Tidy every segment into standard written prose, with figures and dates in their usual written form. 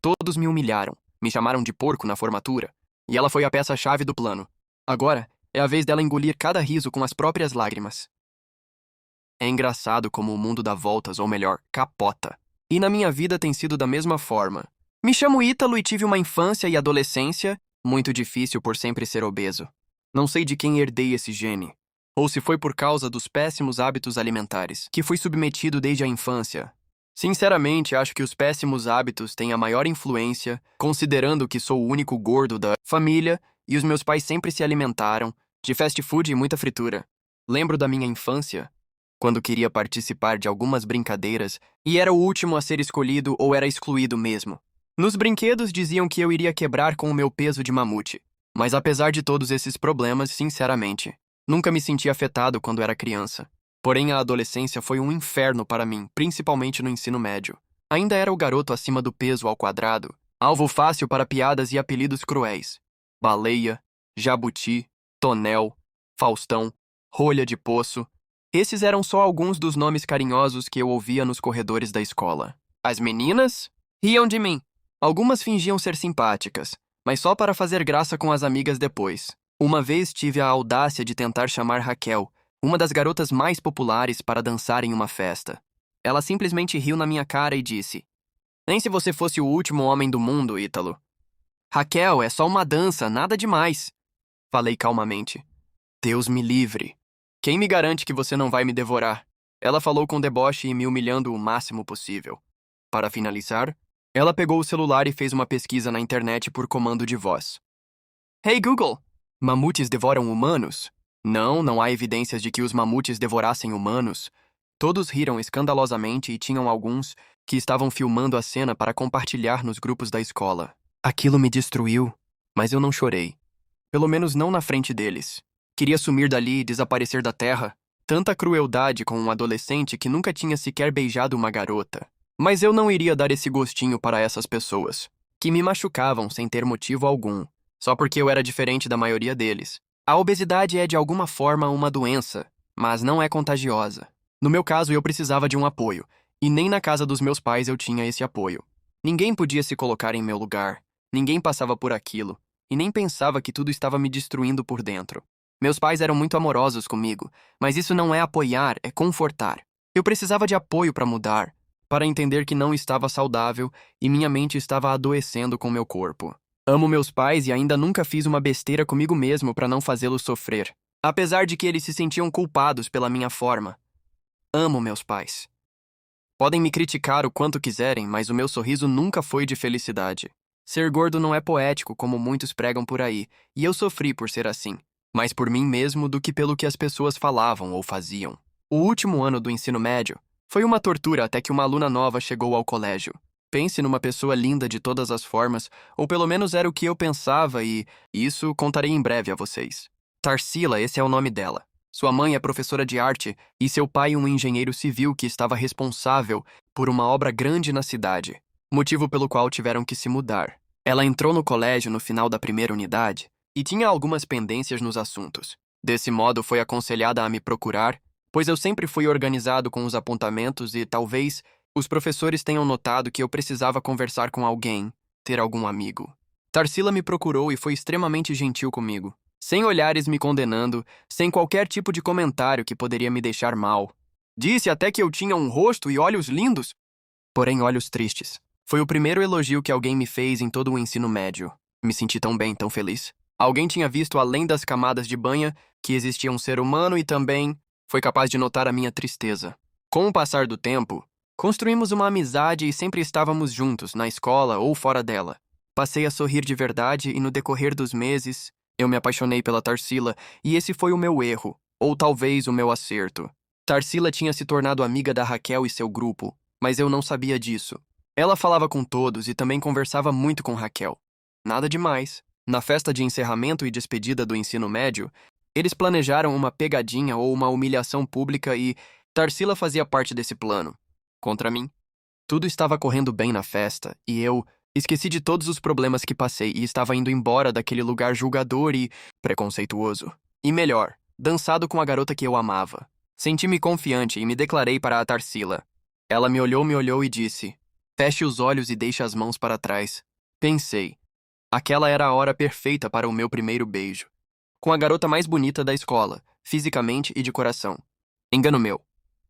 Todos me humilharam, me chamaram de porco na formatura, e ela foi a peça-chave do plano. Agora, é a vez dela engolir cada riso com as próprias lágrimas. É engraçado como o mundo dá voltas, ou melhor, capota. E na minha vida tem sido da mesma forma. Me chamo Ítalo e tive uma infância e adolescência muito difícil por sempre ser obeso. Não sei de quem herdei esse gene, ou se foi por causa dos péssimos hábitos alimentares que fui submetido desde a infância. Sinceramente, acho que os péssimos hábitos têm a maior influência, considerando que sou o único gordo da família e os meus pais sempre se alimentaram de fast food e muita fritura. Lembro da minha infância, quando queria participar de algumas brincadeiras e era o último a ser escolhido ou era excluído mesmo. Nos brinquedos diziam que eu iria quebrar com o meu peso de mamute, mas apesar de todos esses problemas, sinceramente, nunca me senti afetado quando era criança. Porém, a adolescência foi um inferno para mim, principalmente no ensino médio. Ainda era o garoto acima do peso ao quadrado, alvo fácil para piadas e apelidos cruéis. Baleia, jabuti, tonel, Faustão, rolha de poço. Esses eram só alguns dos nomes carinhosos que eu ouvia nos corredores da escola. As meninas riam de mim. Algumas fingiam ser simpáticas, mas só para fazer graça com as amigas depois. Uma vez tive a audácia de tentar chamar Raquel, uma das garotas mais populares, para dançar em uma festa. Ela simplesmente riu na minha cara e disse: "Nem se você fosse o último homem do mundo, Ítalo." "Raquel, é só uma dança, nada demais." Falei calmamente. "Deus me livre. Quem me garante que você não vai me devorar?" Ela falou com deboche e me humilhando o máximo possível. Para finalizar, ela pegou o celular e fez uma pesquisa na internet por comando de voz. "Hey Google, mamutes devoram humanos?" Não, não há evidências de que os mamutes devorassem humanos. Todos riram escandalosamente e tinham alguns que estavam filmando a cena para compartilhar nos grupos da escola. Aquilo me destruiu, mas eu não chorei. Pelo menos não na frente deles. Queria sumir dali e desaparecer da terra. Tanta crueldade com um adolescente que nunca tinha sequer beijado uma garota. Mas eu não iria dar esse gostinho para essas pessoas, que me machucavam sem ter motivo algum, só porque eu era diferente da maioria deles. A obesidade é de alguma forma uma doença, mas não é contagiosa. No meu caso, eu precisava de um apoio, e nem na casa dos meus pais eu tinha esse apoio. Ninguém podia se colocar em meu lugar, ninguém passava por aquilo, e nem pensava que tudo estava me destruindo por dentro. Meus pais eram muito amorosos comigo, mas isso não é apoiar, é confortar. Eu precisava de apoio para mudar, para entender que não estava saudável e minha mente estava adoecendo com meu corpo. Amo meus pais e ainda nunca fiz uma besteira comigo mesmo para não fazê-los sofrer, apesar de que eles se sentiam culpados pela minha forma. Amo meus pais. Podem me criticar o quanto quiserem, mas o meu sorriso nunca foi de felicidade. Ser gordo não é poético como muitos pregam por aí, e eu sofri por ser assim, mais por mim mesmo do que pelo que as pessoas falavam ou faziam. O último ano do ensino médio foi uma tortura até que uma aluna nova chegou ao colégio. Pense numa pessoa linda de todas as formas, ou pelo menos era o que eu pensava e isso contarei em breve a vocês. Tarsila, esse é o nome dela. Sua mãe é professora de arte e seu pai um engenheiro civil que estava responsável por uma obra grande na cidade, motivo pelo qual tiveram que se mudar. Ela entrou no colégio no final da primeira unidade e tinha algumas pendências nos assuntos. Desse modo, foi aconselhada a me procurar, pois eu sempre fui organizado com os apontamentos e talvez os professores tenham notado que eu precisava conversar com alguém, ter algum amigo. Tarsila me procurou e foi extremamente gentil comigo, sem olhares me condenando, sem qualquer tipo de comentário que poderia me deixar mal. Disse até que eu tinha um rosto e olhos lindos, porém olhos tristes. Foi o primeiro elogio que alguém me fez em todo o ensino médio. Me senti tão bem, tão feliz. Alguém tinha visto além das camadas de banha que existia um ser humano e também foi capaz de notar a minha tristeza. Com o passar do tempo, construímos uma amizade e sempre estávamos juntos, na escola ou fora dela. Passei a sorrir de verdade e no decorrer dos meses, eu me apaixonei pela Tarsila e esse foi o meu erro, ou talvez o meu acerto. Tarsila tinha se tornado amiga da Raquel e seu grupo, mas eu não sabia disso. Ela falava com todos e também conversava muito com Raquel. Nada demais. Na festa de encerramento e despedida do ensino médio, eles planejaram uma pegadinha ou uma humilhação pública e Tarsila fazia parte desse plano. Contra mim. Tudo estava correndo bem na festa, e eu esqueci de todos os problemas que passei e estava indo embora daquele lugar julgador e preconceituoso. E melhor, dançado com a garota que eu amava. Senti-me confiante e me declarei para a Tarsila. Ela me olhou e disse: Feche os olhos e deixe as mãos para trás. Pensei. Aquela era a hora perfeita para o meu primeiro beijo. Com a garota mais bonita da escola, fisicamente e de coração. Engano meu.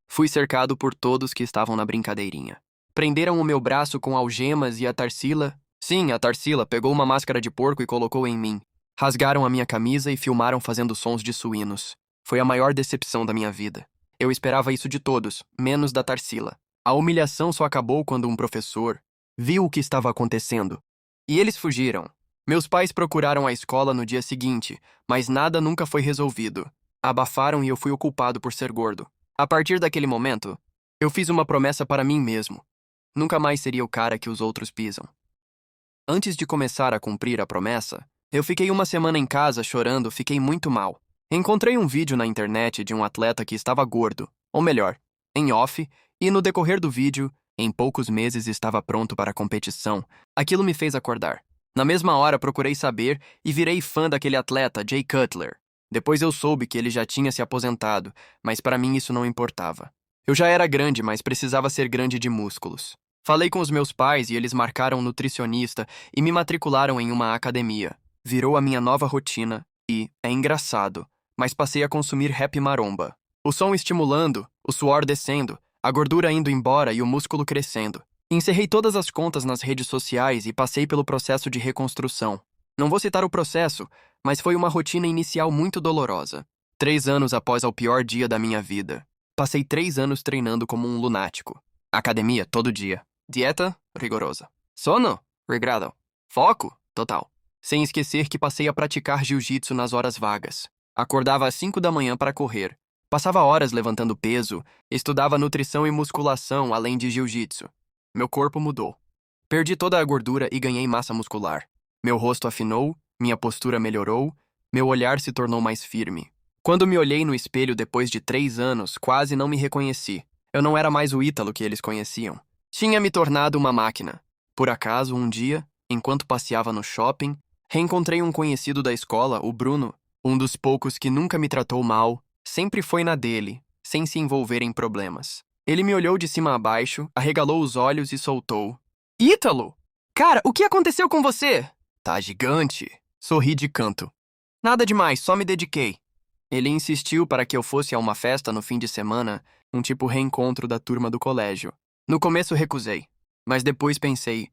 Fui cercado por todos que estavam na brincadeirinha. Prenderam o meu braço com algemas e a Tarsila... Sim, a Tarsila pegou uma máscara de porco e colocou em mim. Rasgaram a minha camisa e filmaram fazendo sons de suínos. Foi a maior decepção da minha vida. Eu esperava isso de todos, menos da Tarsila. A humilhação só acabou quando um professor viu o que estava acontecendo. E eles fugiram. Meus pais procuraram a escola no dia seguinte, mas nada nunca foi resolvido. Abafaram e eu fui o culpado por ser gordo. A partir daquele momento, eu fiz uma promessa para mim mesmo. Nunca mais seria o cara que os outros pisam. Antes de começar a cumprir a promessa, eu fiquei uma semana em casa chorando, fiquei muito mal. Encontrei um vídeo na internet de um atleta que estava gordo, ou melhor, em off, e no decorrer do vídeo, em poucos meses estava pronto para a competição. Aquilo me fez acordar. Na mesma hora procurei saber e virei fã daquele atleta, Jay Cutler. Depois eu soube que ele já tinha se aposentado, mas para mim isso não importava. Eu já era grande, mas precisava ser grande de músculos. Falei com os meus pais e eles marcaram um nutricionista e me matricularam em uma academia. Virou a minha nova rotina e, é engraçado, mas passei a consumir rap maromba. O som estimulando, o suor descendo, a gordura indo embora e o músculo crescendo. Encerrei todas as contas nas redes sociais e passei pelo processo de reconstrução. Não vou citar o processo, mas foi uma rotina inicial muito dolorosa. 3 anos após o pior dia da minha vida. Passei 3 anos treinando como um lunático. Academia todo dia. Dieta rigorosa. Sono regrado. Foco total. Sem esquecer que passei a praticar jiu-jitsu nas horas vagas. Acordava às 5 da manhã para correr. Passava horas levantando peso, estudava nutrição e musculação além de jiu-jitsu. Meu corpo mudou. Perdi toda a gordura e ganhei massa muscular. Meu rosto afinou, minha postura melhorou, meu olhar se tornou mais firme. Quando me olhei no espelho depois de 3 anos, quase não me reconheci. Eu não era mais o Ítalo que eles conheciam. Tinha me tornado uma máquina. Por acaso, um dia, enquanto passeava no shopping, reencontrei um conhecido da escola, o Bruno, um dos poucos que nunca me tratou mal, sempre foi na dele, sem se envolver em problemas. Ele me olhou de cima a baixo, arregalou os olhos e soltou. Ítalo! Cara, o que aconteceu com você? Tá gigante. Sorri de canto. Nada demais, só me dediquei. Ele insistiu para que eu fosse a uma festa no fim de semana, um tipo reencontro da turma do colégio. No começo recusei, mas depois pensei,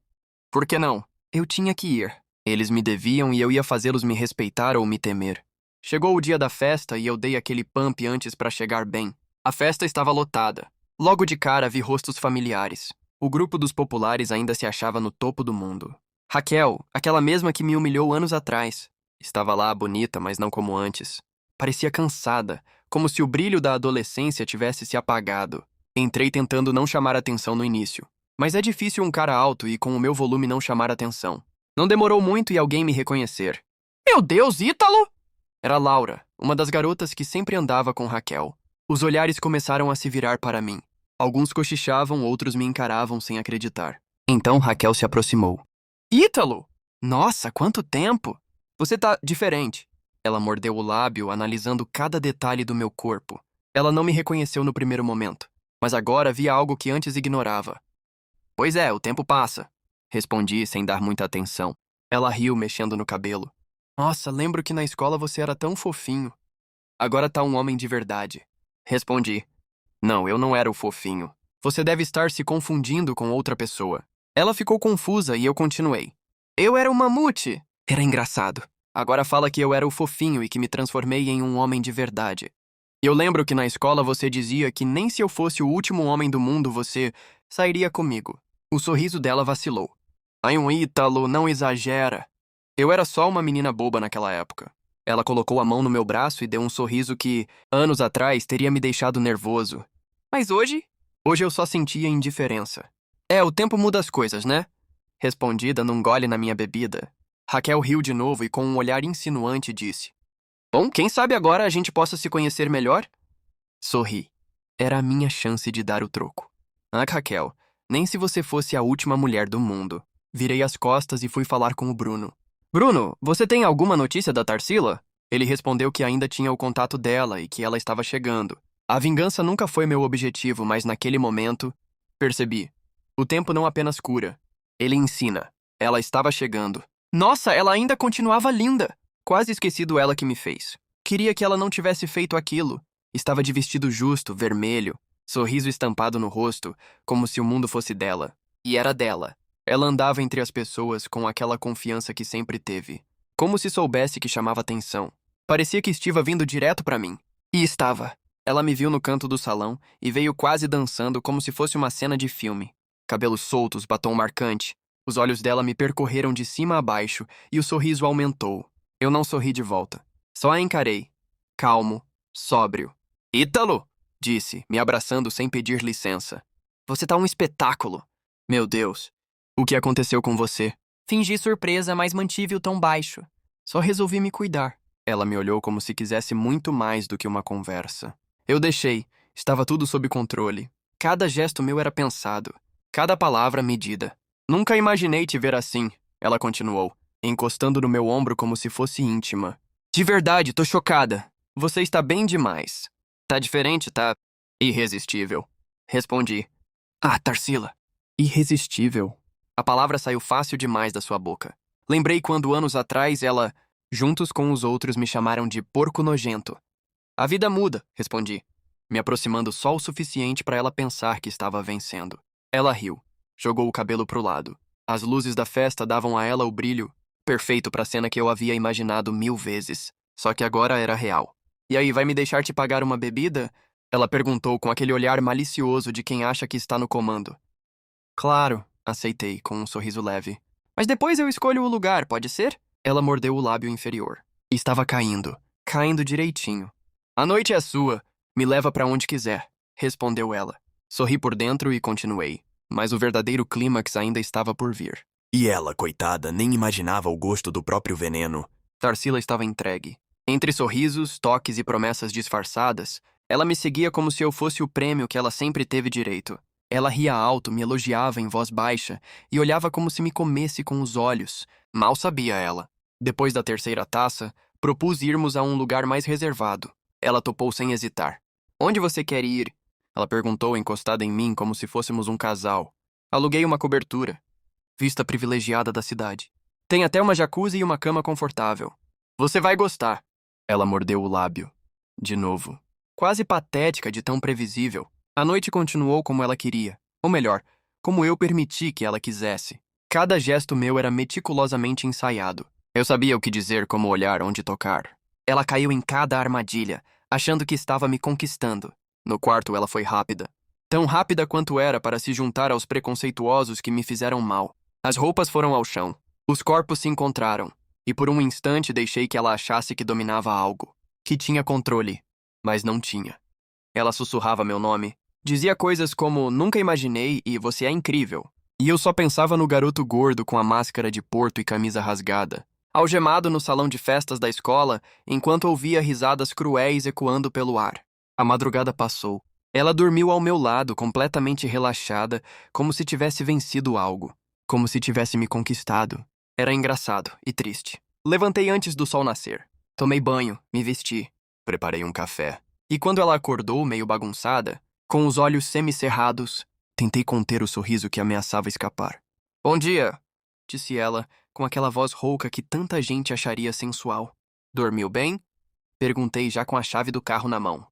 por que não? Eu tinha que ir. Eles me deviam e eu ia fazê-los me respeitar ou me temer. Chegou o dia da festa e eu dei aquele pump antes para chegar bem. A festa estava lotada. Logo de cara vi rostos familiares. O grupo dos populares ainda se achava no topo do mundo. Raquel, aquela mesma que me humilhou anos atrás, estava lá bonita, mas não como antes. Parecia cansada, como se o brilho da adolescência tivesse se apagado. Entrei tentando não chamar atenção no início. Mas é difícil um cara alto e com o meu volume não chamar atenção. Não demorou muito e alguém me reconhecer. Meu Deus, Ítalo! Era Laura, uma das garotas que sempre andava com Raquel. Os olhares começaram a se virar para mim. Alguns cochichavam, outros me encaravam sem acreditar. Então Raquel se aproximou. Ítalo! Nossa, quanto tempo! Você tá diferente. Ela mordeu o lábio, analisando cada detalhe do meu corpo. Ela não me reconheceu no primeiro momento, mas agora via algo que antes ignorava. Pois é, o tempo passa. Respondi sem dar muita atenção. Ela riu, mexendo no cabelo. Nossa, lembro que na escola você era tão fofinho. Agora tá um homem de verdade. Respondi. Não, eu não era o fofinho. Você deve estar se confundindo com outra pessoa. Ela ficou confusa e eu continuei. Eu era o mamute. Era engraçado. Agora fala que eu era o fofinho e que me transformei em um homem de verdade. Eu lembro que na escola você dizia que nem se eu fosse o último homem do mundo você sairia comigo. O sorriso dela vacilou. Ai, um Ítalo, não exagera. Eu era só uma menina boba naquela época. Ela colocou a mão no meu braço e deu um sorriso que, anos atrás, teria me deixado nervoso. Mas hoje? Hoje eu só sentia indiferença. É, o tempo muda as coisas, né? Respondi, dando um gole na minha bebida. Raquel riu de novo e com um olhar insinuante disse. Bom, quem sabe agora a gente possa se conhecer melhor? Sorri. Era a minha chance de dar o troco. Ah, Raquel, nem se você fosse a última mulher do mundo. Virei as costas e fui falar com o Bruno. Bruno, você tem alguma notícia da Tarsila? Ele respondeu que ainda tinha o contato dela e que ela estava chegando. A vingança nunca foi meu objetivo, mas naquele momento, percebi. O tempo não apenas cura, ele ensina. Ela estava chegando. Nossa, ela ainda continuava linda! Quase esquecido ela que me fez. Queria que ela não tivesse feito aquilo. Estava de vestido justo, vermelho, sorriso estampado no rosto, como se o mundo fosse dela. E era dela. Ela andava entre as pessoas com aquela confiança que sempre teve. Como se soubesse que chamava atenção. Parecia que estivesse vindo direto para mim. E estava. Ela me viu no canto do salão e veio quase dançando como se fosse uma cena de filme. Cabelos soltos, batom marcante. Os olhos dela me percorreram de cima a baixo e o sorriso aumentou. Eu não sorri de volta. Só a encarei. Calmo, sóbrio. Ítalo! Disse, me abraçando sem pedir licença. Você tá um espetáculo. Meu Deus. O que aconteceu com você? Fingi surpresa, mas mantive o tom baixo. Só resolvi me cuidar. Ela me olhou como se quisesse muito mais do que uma conversa. Eu deixei. Estava tudo sob controle. Cada gesto meu era pensado. Cada palavra medida. Nunca imaginei te ver assim, ela continuou, encostando no meu ombro como se fosse íntima. De verdade, tô chocada. Você está bem demais. Tá diferente, tá? Irresistível. Respondi. Ah, Tarsila. Irresistível. A palavra saiu fácil demais da sua boca. Lembrei quando anos atrás ela, juntos com os outros, me chamaram de porco nojento. A vida muda, respondi, me aproximando só o suficiente para ela pensar que estava vencendo. Ela riu. Jogou o cabelo pro lado. As luzes da festa davam a ela o brilho perfeito para a cena que eu havia imaginado 1000 vezes. Só que agora era real. E aí, vai me deixar te pagar uma bebida? Ela perguntou com aquele olhar malicioso de quem acha que está no comando. Claro, aceitei, com um sorriso leve. Mas depois eu escolho o lugar, pode ser? Ela mordeu o lábio inferior. Estava caindo. Caindo direitinho. A noite é sua. Me leva para onde quiser, respondeu ela. Sorri por dentro e continuei. Mas o verdadeiro clímax ainda estava por vir. E ela, coitada, nem imaginava o gosto do próprio veneno. Tarsila estava entregue. Entre sorrisos, toques e promessas disfarçadas, ela me seguia como se eu fosse o prêmio que ela sempre teve direito. Ela ria alto, me elogiava em voz baixa e olhava como se me comesse com os olhos. Mal sabia ela. Depois da terceira taça, propus irmos a um lugar mais reservado. Ela topou sem hesitar. Onde você quer ir? Ela perguntou, encostada em mim, como se fôssemos um casal. Aluguei uma cobertura. Vista privilegiada da cidade. Tem até uma jacuzzi e uma cama confortável. Você vai gostar. Ela mordeu o lábio. De novo. Quase patética de tão previsível. A noite continuou como ela queria. Ou melhor, como eu permiti que ela quisesse. Cada gesto meu era meticulosamente ensaiado. Eu sabia o que dizer, como olhar, onde tocar. Ela caiu em cada armadilha, achando que estava me conquistando. No quarto ela foi rápida. Tão rápida quanto era para se juntar aos preconceituosos que me fizeram mal. As roupas foram ao chão. Os corpos se encontraram. E por um instante deixei que ela achasse que dominava algo. Que tinha controle. Mas não tinha. Ela sussurrava meu nome. Dizia coisas como nunca imaginei e você é incrível. E eu só pensava no garoto gordo com a máscara de porto e camisa rasgada. Algemado no salão de festas da escola, enquanto ouvia risadas cruéis ecoando pelo ar. A madrugada passou. Ela dormiu ao meu lado, completamente relaxada, como se tivesse vencido algo. Como se tivesse me conquistado. Era engraçado e triste. Levantei antes do sol nascer. Tomei banho, me vesti. Preparei um café. E quando ela acordou, meio bagunçada, com os olhos semicerrados, tentei conter o sorriso que ameaçava escapar. Bom dia, disse ela, com aquela voz rouca que tanta gente acharia sensual. Dormiu bem? Perguntei já com a chave do carro na mão.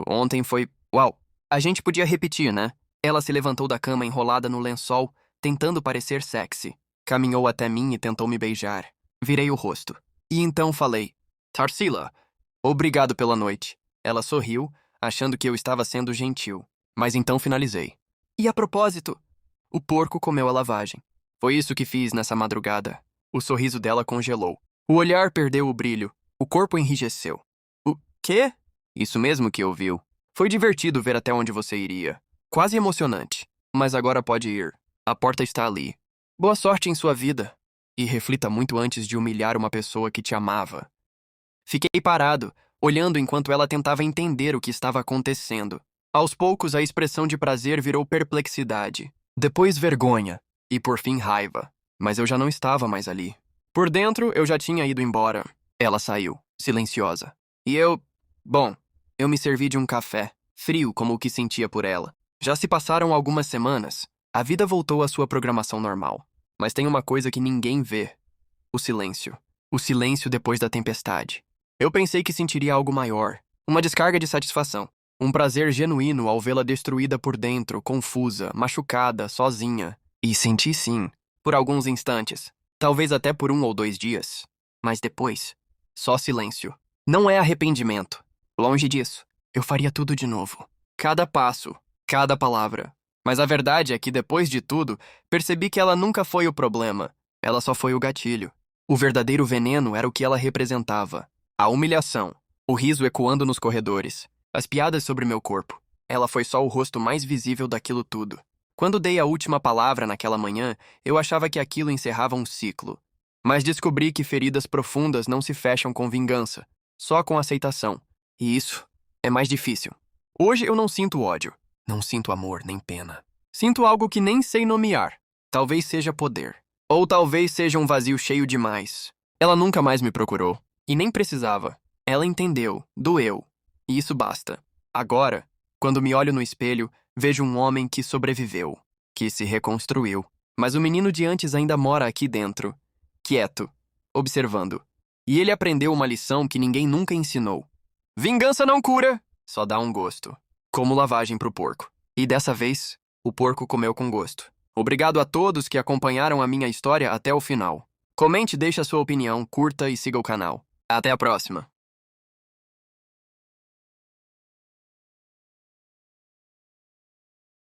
Ontem foi... Uau! A gente podia repetir, né? Ela se levantou da cama enrolada no lençol, tentando parecer sexy. Caminhou até mim e tentou me beijar. Virei o rosto. E então falei. Tarsila, obrigado pela noite. Ela sorriu, achando que eu estava sendo gentil. Mas então finalizei. E a propósito, o porco comeu a lavagem. Foi isso que fiz nessa madrugada. O sorriso dela congelou. O olhar perdeu o brilho. O corpo enrijeceu. O quê? Isso mesmo que ouviu. Foi divertido ver até onde você iria. Quase emocionante. Mas agora pode ir. A porta está ali. Boa sorte em sua vida. E reflita muito antes de humilhar uma pessoa que te amava. Fiquei parado, olhando enquanto ela tentava entender o que estava acontecendo. Aos poucos, a expressão de prazer virou perplexidade. Depois vergonha. E por fim raiva. Mas eu já não estava mais ali. Por dentro, eu já tinha ido embora. Ela saiu, silenciosa. E eu... Bom, eu me servi de um café, frio como o que sentia por ela. Já se passaram algumas semanas. A vida voltou à sua programação normal. Mas tem uma coisa que ninguém vê: o silêncio. O silêncio depois da tempestade. Eu pensei que sentiria algo maior, uma descarga de satisfação, um prazer genuíno ao vê-la destruída por dentro, confusa, machucada, sozinha. E senti sim, por alguns instantes, talvez até por 1 ou 2 dias. Mas depois, só silêncio. Não é arrependimento. Longe disso. Eu faria tudo de novo. Cada passo, cada palavra. Mas a verdade é que, depois de tudo, percebi que ela nunca foi o problema. Ela só foi o gatilho. O verdadeiro veneno era o que ela representava. A humilhação, o riso ecoando nos corredores, as piadas sobre meu corpo. Ela foi só o rosto mais visível daquilo tudo. Quando dei a última palavra naquela manhã, eu achava que aquilo encerrava um ciclo. Mas descobri que feridas profundas não se fecham com vingança, só com aceitação. E isso é mais difícil. Hoje eu não sinto ódio. Não sinto amor nem pena. Sinto algo que nem sei nomear. Talvez seja poder. Ou talvez seja um vazio cheio demais. Ela nunca mais me procurou. E nem precisava. Ela entendeu, doeu. E isso basta. Agora, quando me olho no espelho, vejo um homem que sobreviveu, que se reconstruiu. Mas o menino de antes ainda mora aqui dentro, quieto, observando. E ele aprendeu uma lição que ninguém nunca ensinou. Vingança não cura, só dá um gosto. Como lavagem pro porco. E dessa vez, o porco comeu com gosto. Obrigado a todos que acompanharam a minha história até o final. Comente, deixe a sua opinião, curta e siga o canal. Até a próxima!